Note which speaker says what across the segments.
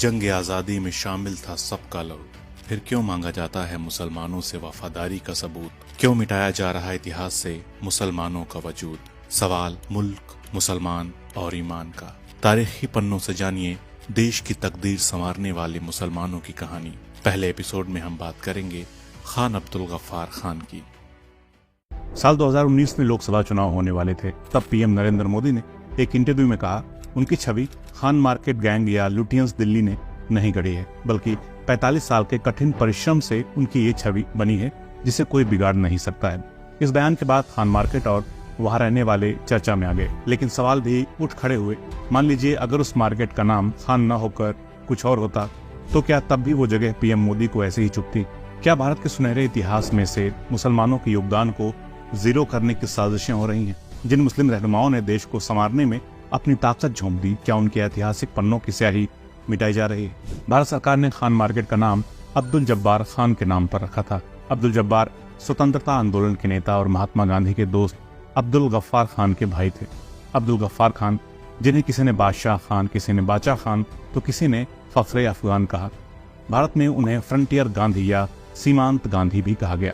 Speaker 1: जंग आज़ादी में शामिल था सबका लहू, फिर क्यों मांगा जाता है मुसलमानों से वफादारी का सबूत? क्यों मिटाया जा रहा है इतिहास से मुसलमानों का वजूद? सवाल मुल्क, मुसलमान और ईमान का। तारीखी पन्नों से जानिए देश की तकदीर संवारने वाले मुसलमानों की कहानी। पहले एपिसोड में हम बात करेंगे खान अब्दुल गफ्फार खान की।
Speaker 2: साल 2019 में लोकसभा चुनाव होने वाले थे। तब पीएम नरेंद्र मोदी ने एक इंटरव्यू में कहा, उनकी छवि खान मार्केट गैंग या लुटियंस दिल्ली ने नहीं गढ़ी है, बल्कि 45 साल के कठिन परिश्रम से उनकी ये छवि बनी है जिसे कोई बिगाड़ नहीं सकता है। इस बयान के बाद खान मार्केट और वहां रहने वाले चर्चा में आ गए, लेकिन सवाल भी उठ खड़े हुए। मान लीजिए अगर उस मार्केट का नाम खान न होकर कुछ और होता तो क्या तब भी वो जगह पीएम मोदी को ऐसे ही चुभती? क्या भारत के सुनहरे इतिहास में से मुसलमानों के योगदान को जीरो करने की साजिशें हो रही हैं? जिन मुस्लिम रहनुमाओं ने देश को संवारने में अपनी ताकत झोंक दी, क्या उनके ऐतिहासिक पन्नों की स्याही मिटाई जा रही है? भारत सरकार ने खान मार्केट का नाम अब्दुल जब्बार खान के नाम पर रखा था। अब्दुल जब्बार स्वतंत्रता आंदोलन के नेता और महात्मा गांधी के दोस्त अब्दुल गफ्फार खान के भाई थे। अब्दुल गफ्फार खान, जिन्हें किसी ने बादशाह खान, किसी ने बाचा खान तो किसी ने फखरे अफगान कहा। भारत में उन्हें फ्रंटियर गांधी या सीमांत गांधी भी कहा गया।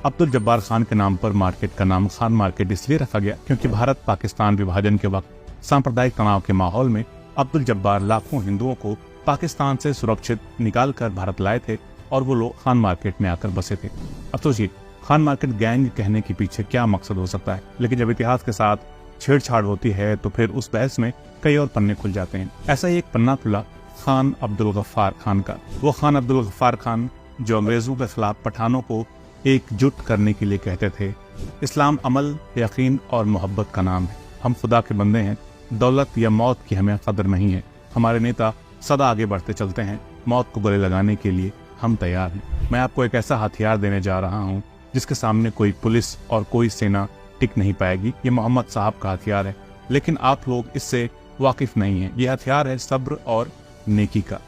Speaker 2: अब्दुल जब्बार खान के नाम पर मार्केट का नाम खान मार्केट इसलिए रखा गया क्योंकि भारत पाकिस्तान विभाजन के वक्त सांप्रदायिक तनाव के माहौल में अब्दुल जब्बार लाखों हिंदुओं को पाकिस्तान से सुरक्षित निकाल कर भारत लाए थे और वो लोग खान मार्केट में आकर बसे थे। अब सोचिए, खान मार्केट गैंग कहने के पीछे क्या मकसद हो सकता है? लेकिन जब इतिहास के साथ छेड़छाड़ होती है तो फिर उस बहस में कई और पन्ने खुल जाते हैं। ऐसा ही एक पन्ना खुला खान अब्दुल गफ्फार खान का। वो खान अब्दुल गफ्फार खान जो अंग्रेजों के खिलाफ पठानों को एकजुट करने के लिए कहते थे, इस्लाम अमल, यकीन और मोहब्बत का नाम है। हम खुदा के बंदे हैं, दौलत या मौत की हमें कदर नहीं है। हमारे नेता सदा आगे बढ़ते चलते हैं, मौत को गले लगाने के लिए हम तैयार हैं। मैं आपको एक ऐसा हथियार देने जा रहा हूँ जिसके सामने कोई पुलिस और कोई सेना टिक नहीं पाएगी। ये मोहम्मद साहब का हथियार है, लेकिन आप लोग इससे वाकिफ नहीं हैं। ये हथियार है सब्र और नेकी का।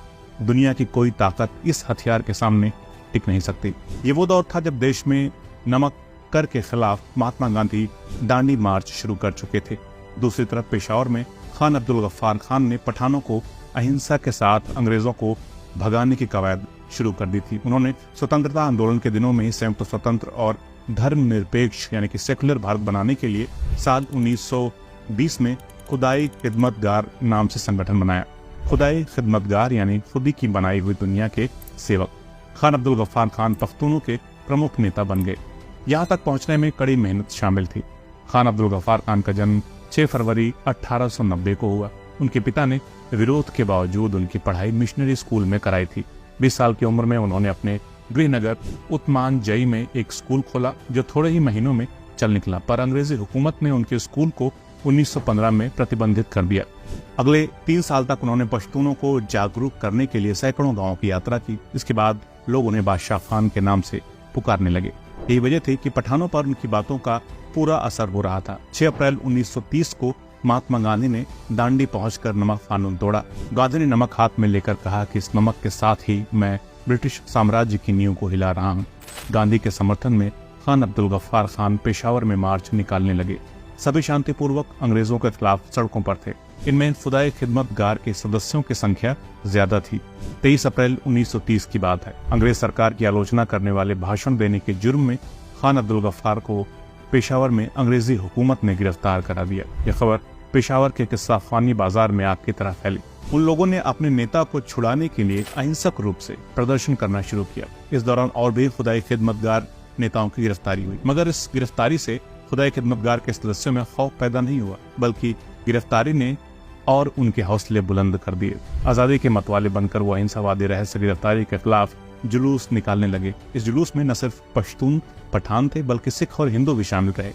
Speaker 2: दुनिया की कोई ताकत इस हथियार के सामने टिक नहीं सकती। ये वो दौर था जब देश में नमक कर के खिलाफ महात्मा गांधी दांडी मार्च शुरू कर चुके थे। दूसरी तरफ पेशावर में खान अब्दुल गफ्फार खान ने पठानों को अहिंसा के साथ अंग्रेजों को भगाने की कवायद शुरू कर दी थी। उन्होंने स्वतंत्रता आंदोलन के दिनों में ही संयुक्त स्वतंत्र और धर्मनिरपेक्ष यानी कि सेकुलर भारत बनाने के लिए साल 1920 में खुदाई खिदमतगार नाम से संगठन बनाया। खुदाई खिदमतगार यानी खुदी की बनाई हुई दुनिया के सेवक। खान अब्दुल गफ्फार खान पख्तूनों के प्रमुख नेता बन गए। यहाँ तक पहुँचने में कड़ी मेहनत शामिल थी। खान अब्दुल गफ्फार खान का जन्म 6 फरवरी 1890 को हुआ। उनके पिता ने विरोध के बावजूद उनकी पढ़ाई मिशनरी स्कूल में कराई थी। 20 साल की उम्र में उन्होंने अपने गृहनगर उस्मान जई में एक स्कूल खोला जो थोड़े ही महीनों में चल निकला, पर अंग्रेजी हुकूमत ने उनके स्कूल को 1915 में प्रतिबंधित कर दिया। अगले 3 साल तक उन्होंने पश्तूनों को जागरूक करने के लिए सैकड़ों गांवों की यात्रा की। इसके बाद लोग उन्हें बादशाह खान के नाम से पुकारने लगे। यही वजह थी कि पठानों पर उनकी बातों का पूरा असर हो रहा था। 6 अप्रैल 1930 को महात्मा गांधी ने दांडी पहुंचकर नमक कानून तोड़ा। गांधी ने नमक हाथ में लेकर कहा कि इस नमक के साथ ही मैं ब्रिटिश साम्राज्य की नींव को हिला रहा हूं। गांधी के समर्थन में खान अब्दुल गफ्फार खान पेशावर में मार्च निकालने लगे। सभी शांतिपूर्वक अंग्रेजों के खिलाफ सड़कों पर थे। इनमें खुदाई खिदमतगार के सदस्यों की संख्या ज्यादा थी। 23 अप्रैल 1930 की बात है। अंग्रेज सरकार की आलोचना करने वाले भाषण देने के जुर्म में खान अब्दुल गफ्फार को पेशावर में अंग्रेजी हुकूमत ने गिरफ्तार करा दिया। यह खबर पेशावर के किस्सा खानी बाजार में आग की तरह फैली। उन लोगों ने अपने नेता को छुड़ाने के लिए अहिंसक रूप से प्रदर्शन करना शुरू किया। इस दौरान और भी खुदाई खिदमतगार नेताओं की गिरफ्तारी हुई, मगर इस गिरफ्तारी से खुदाई खिदमतगार के सदस्यों में खौफ पैदा नहीं हुआ, बल्कि गिरफ्तारी ने और उनके हौसले बुलंद कर दिए। आजादी के मतवाले बनकर वो अहिंसावादी रहस्य गिरफ्तारी के खिलाफ जुलूस निकालने लगे। इस जुलूस में न सिर्फ पश्तून पठान थे, बल्कि सिख और हिंदू भी शामिल रहे।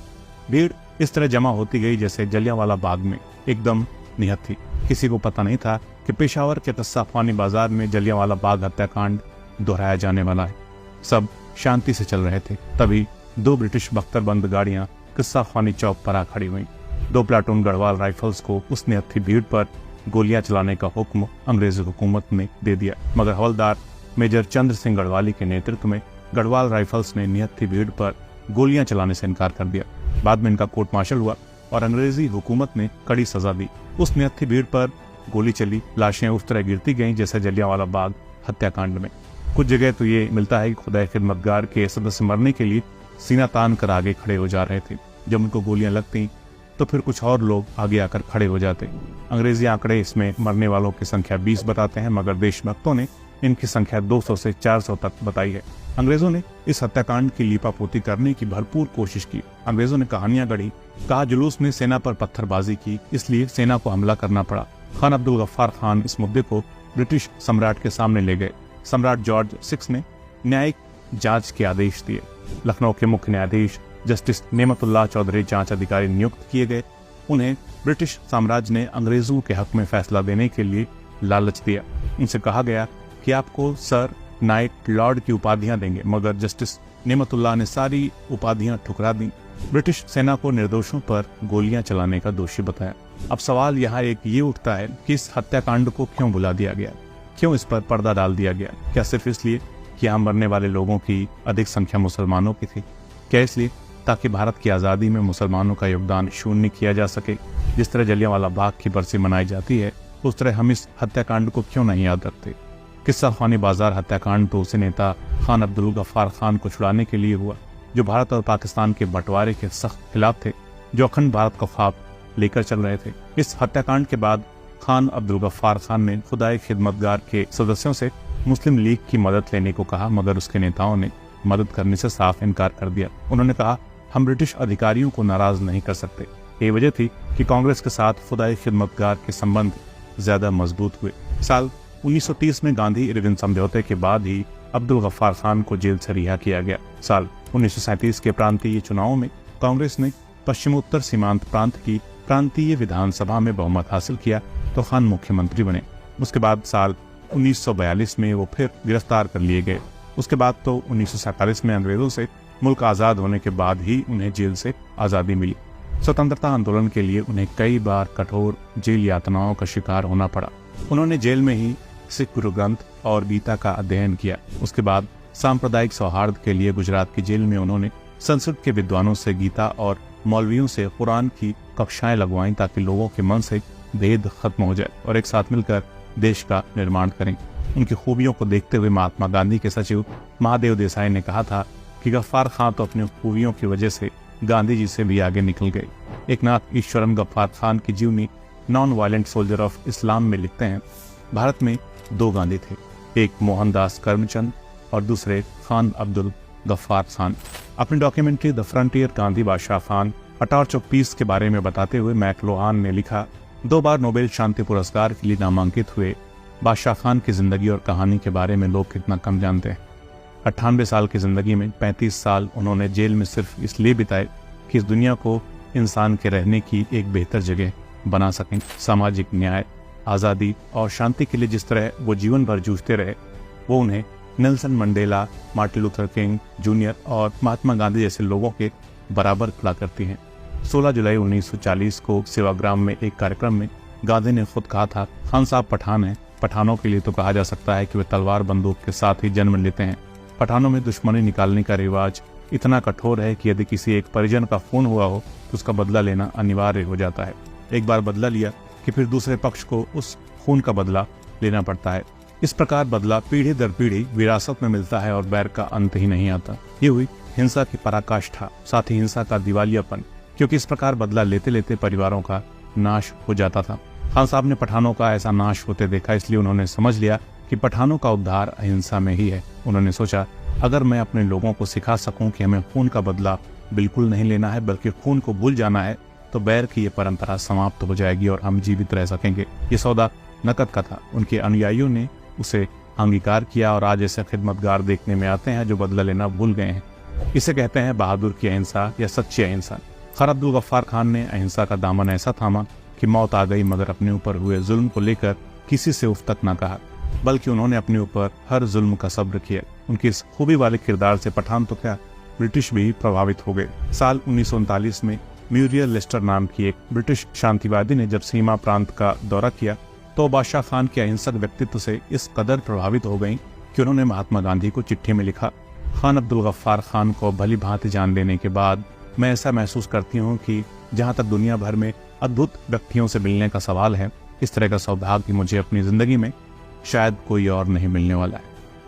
Speaker 2: भीड़ इस तरह जमा होती गई जैसे जलियांवाला बाग में एकदम निहत्थ थी। किसी को पता नहीं था कि पेशावर के किस्सा खानी बाजार में जलियांवाला बाग हत्याकांड दोहराया जाने वाला है। सब शांति से चल रहे थे। तभी 2 ब्रिटिश बख्तरबंद गाड़ियां किस्सा खानी चौक पर आ खड़ी हुई। 2 प्लाटून गढ़वाल राइफल्स को उस निहत्थी भीड़ पर गोलियां चलाने का हुक्म अंग्रेजी हुकूमत ने दे दिया, मगर हवलदार मेजर चंद्र सिंह गढ़वाली के नेतृत्व में गढ़वाल राइफल्स ने निहत्थी भीड़ पर गोलियां चलाने से इनकार कर दिया। बाद में इनका कोर्ट मार्शल हुआ और अंग्रेजी हुकूमत ने कड़ी सजा दी। उस निहत्थी भीड़ पर गोली चली, लाशें उस तरह गिरती गईं जैसे जलियांवाला बाग हत्याकांड में। कुछ जगह तो ये मिलता है कि खुदा खिदमतगार के सदस्य मरने के लिए सीना तान कर आगे खड़े हो जा रहे थे। जब उनको गोलियां लगती तो फिर कुछ और लोग आगे आकर खड़े हो जाते। अंग्रेजी आंकड़े इसमें मरने वालों की संख्या 20 बताते हैं, मगर देशभक्तों ने इनकी संख्या 200 से 400 तक बताई है। अंग्रेजों ने इस हत्याकांड की लीपापोती करने की भरपूर कोशिश की। अंग्रेजों ने कहानियां गढ़ी, कहा जुलूस में सेना पर पत्थरबाजी की, इसलिए सेना को हमला करना पड़ा। खान अब्दुल गफ्फार खान इस मुद्दे को ब्रिटिश सम्राट के सामने ले गए। सम्राट जॉर्ज 6 ने न्यायिक जांच के आदेश दिए। लखनऊ के मुख्य न्यायाधीश जस्टिस नेमतुल्लाह चौधरी जांच अधिकारी नियुक्त किए गए। उन्हें ब्रिटिश साम्राज्य ने अंग्रेजों के हक में फैसला देने के लिए लालच दिया। उनसे कहा गया कि आपको सर, नाइट, लॉर्ड की उपाधियां देंगे, मगर जस्टिस नेमतुल्लाह ने सारी उपाधियां ठुकरा दी। ब्रिटिश सेना को निर्दोषों पर गोलियां चलाने का दोषी बताया। अब सवाल यहाँ एक ये उठता है कि इस हत्याकांड को क्यों बुला दिया गया, क्यों इस पर पर्दा डाल दिया गया? क्या सिर्फ इसलिए कि यहाँ मरने वाले लोगों की अधिक संख्या मुसलमानों की थी? क्या इसलिए ताकि भारत की आज़ादी में मुसलमानों का योगदान शून्य किया जा सके? जिस तरह जलियांवाला बाग की बरसी मनाई जाती है, उस तरह हम इस हत्याकांड को क्यों नहीं याद रखते? किस्सा खानी बाजार हत्याकांड तो उसे नेता खान अब्दुल गफ्फार खान को छुड़ाने के लिए हुआ, जो भारत और पाकिस्तान के बंटवारे के सख्त खिलाफ थे, जो अखंड भारत का ख्वाब लेकर चल रहे थे। इस हत्याकांड के बाद खान अब्दुल गफ्फार खान ने खुदाए खिदमतगार के सदस्यों से मुस्लिम लीग की मदद लेने को कहा, मगर उसके नेताओं ने मदद करने से साफ इनकार कर दिया। उन्होंने कहा, हम ब्रिटिश अधिकारियों को नाराज नहीं कर सकते। ये वजह थी कि कांग्रेस के साथ खुदाए खिदमतगार के संबंध ज्यादा मजबूत हुए। साल 1930 में गांधी इरविन समझौते के बाद ही अब्दुल गफ्फार खान को जेल से रिहा किया गया। साल 1937 के प्रांतीय चुनावों में कांग्रेस ने पश्चिमोत्तर सीमांत प्रांत की प्रांतीय विधानसभा में बहुमत हासिल किया तो खान मुख्यमंत्री बने। उसके बाद साल 1942 में वो फिर गिरफ्तार कर लिए गए। उसके बाद तो 1947 में अंग्रेजों से मुल्क आज़ाद होने के बाद ही उन्हें जेल से आज़ादी मिली। स्वतंत्रता आंदोलन के लिए उन्हें कई बार कठोर जेल यातनाओं का शिकार होना पड़ा। उन्होंने जेल में ही सिख गुरु ग्रंथ और गीता का अध्ययन किया। उसके बाद सांप्रदायिक सौहार्द के लिए गुजरात की जेल में उन्होंने संस्कृत के विद्वानों से गीता और मौलवियों से कुरान की कक्षाएं लगवाईं, ताकि लोगों के मन से भेद खत्म हो जाए और एक साथ मिलकर देश का निर्माण करें। उनकी खूबियों को देखते हुए महात्मा गांधी के सचिव महादेव देसाई ने कहा था कि गफ्फार खान तो अपनी खूबियों की वजह से गांधी जी से भी आगे निकल गए। एक नाथ ईश्वरन गफ्फार खान की जीवनी non violent soldier of Islam में लिखते हैं, भारत में 2 गांधी थे, एक मोहनदास करमचंद और दूसरे खान अब्दुल गफ्फार खान। अपनी डॉक्यूमेंट्री द फ्रंटियर गांधी बादशाह खान अटॉर्च ऑफ पीस के बारे में बताते हुए मैकलोहान ने लिखा, 2 बार नोबेल शांति पुरस्कार के लिए नामांकित हुए बादशाह खान की जिंदगी और कहानी के बारे में लोग कितना कम जानते हैं। 98 साल की जिंदगी में 35 साल उन्होंने जेल में सिर्फ इसलिए बिताए कि इस दुनिया को इंसान के रहने की एक बेहतर जगह बना सकें। सामाजिक न्याय, आज़ादी और शांति के लिए जिस तरह वो जीवन भर जूझते रहे, वो उन्हें Nelson Mandela, Martin Luther king junior और महात्मा गांधी जैसे लोगों के बराबर खड़ा करती हैं। 16 जुलाई 1940 को सेवाग्राम में एक कार्यक्रम में गांधी ने खुद कहा था, खान साहब पठान हैं। पठानों के लिए तो कहा जा सकता है कि वे तलवार बंदूक के साथ ही जन्म लेते हैं। पठानों में दुश्मनी निकालने का रिवाज इतना कठोर है कि यदि किसी एक परिजन का खून हुआ हो तो उसका बदला लेना अनिवार्य हो जाता है। एक बार बदला लिया कि फिर दूसरे पक्ष को उस खून का बदला लेना पड़ता है। इस प्रकार बदला पीढ़ी दर पीढ़ी विरासत में मिलता है और बैर का अंत ही नहीं आता। ये हुई हिंसा की पराकाष्ठा, साथ ही हिंसा का दिवालियापन, क्योंकि इस प्रकार बदला लेते लेते परिवारों का नाश हो जाता था। खान साहब ने पठानों का ऐसा नाश होते देखा, इसलिए उन्होंने समझ लिया कि पठानों का उद्धार अहिंसा में ही है। उन्होंने सोचा, अगर मैं अपने लोगों को सिखा सकूं कि हमें खून का बदला बिल्कुल नहीं लेना है बल्कि खून को भूल जाना है, तो बैर की ये परंपरा समाप्त हो जाएगी और हम जीवित रह सकेंगे। ये सौदा नकद का था। उनके अनुयायियों ने उसे अंगीकार किया और आज ऐसे खिदमतगार देखने में आते हैं जो बदला लेना भूल गए हैं। इसे कहते हैं बहादुर की अहिंसा या सच्ची अहिंसा। खान अब्दुल गफ्फार खान ने अहिंसा का दामन ऐसा थामा कि मौत आ गई, मगर अपने ऊपर हुए जुल्म को लेकर किसी से उफ तक न कहा, बल्कि उन्होंने अपने ऊपर हर जुल्म का सब्र किया। उनकी इस खूबी वाले किरदार से पठान तो क्या, ब्रिटिश भी प्रभावित हो गए। साल 1939 में म्यूरियल लेस्टर नाम की एक ब्रिटिश शांतिवादी ने जब सीमा प्रांत का दौरा किया तो बादशाह खान के अहिंसक व्यक्तित्व से इस कदर प्रभावित हो गईं कि उन्होंने महात्मा गांधी को चिट्ठी में लिखा, खान अब्दुल गफ्फार खान को भली भांति जान लेने के बाद मैं ऐसा महसूस करती हूँ कि जहाँ तक दुनिया भर में अद्भुत व्यक्तियों से मिलने का सवाल है, इस तरह का सौभाग्य मुझे अपनी जिंदगी में शायद कोई और नहीं मिलने वाला है।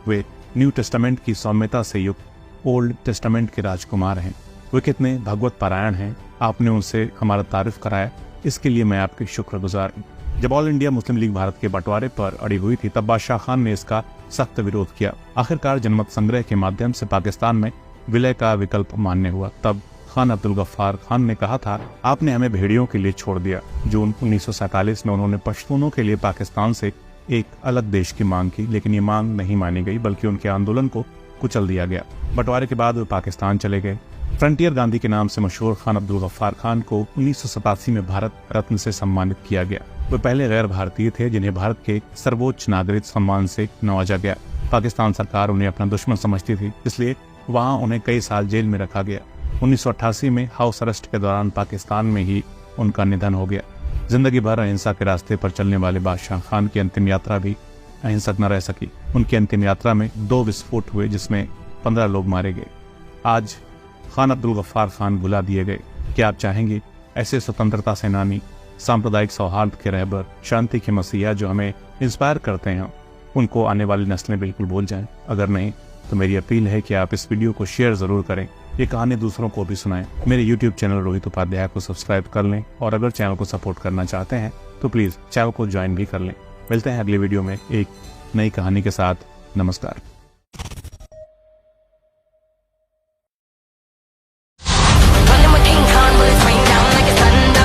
Speaker 2: वे न्यू टेस्टामेंट की सौम्यता से युक्त ओल्ड टेस्टामेंट के राजकुमार हैं। वे कितने भगवत पारायण हैं। आपने उनसे हमारा तारीफ कराया, इसके लिए मैं आपकी शुक्रगुजार हूँ। जब all India Muslim league Bharat के बंटवारे पर अड़ी हुई थी तब बादशाह खान ने इसका सख्त विरोध किया। आखिरकार जनमत संग्रह के माध्यम से पाकिस्तान में विलय का विकल्प मान्य हुआ। तब खान अब्दुल गफ्फार खान ने कहा था, आपने हमें भेड़ियों के लिए छोड़ दिया। जून 1947 में उन्होंने पश्तूनों के लिए पाकिस्तान से एक अलग देश की मांग की, लेकिन ये मांग नहीं मानी गई बल्कि उनके आंदोलन को कुचल दिया गया। बंटवारे के बाद वे पाकिस्तान चले गए। फ्रंटियर गांधी के नाम से मशहूर खान अब्दुल गफ्फार खान को 1987 में भारत रत्न से सम्मानित किया गया। वे पहले गैर भारतीय थे जिन्हें भारत के सर्वोच्च नागरिक सम्मान से नवाजा गया। पाकिस्तान सरकार उन्हें अपना दुश्मन समझती थी, इसलिए वहां उन्हें कई साल जेल में रखा गया। 1988 में हाउस अरेस्ट के दौरान पाकिस्तान में ही उनका निधन हो गया। जिंदगी भर अहिंसा के रास्ते पर चलने वाले बादशाह खान की अंतिम यात्रा भी अहिंसक न रह सकी। उनकी अंतिम यात्रा में 2 विस्फोट हुए जिसमें 15 लोग मारे गए। आज खान अब्दुल गफ्फार खान भुला दिए गए। क्या आप चाहेंगे ऐसे स्वतंत्रता सेनानी, सांप्रदायिक सौहार्द के रहबर, शांति के मसीहा जो हमें इंस्पायर करते हैं, उनको आने वाली नस्लें बिल्कुल भूल जाएं? अगर नहीं तो मेरी अपील है कि आप इस वीडियो को शेयर जरूर करें, ये कहानी दूसरों को भी सुनाएं। मेरे YouTube चैनल रोहित उपाध्याय को सब्सक्राइब कर लें और अगर चैनल को सपोर्ट करना चाहते हैं तो प्लीज चैनल को ज्वाइन भी कर लें। मिलते हैं अगले वीडियो में एक नई कहानी के साथ। नमस्कार।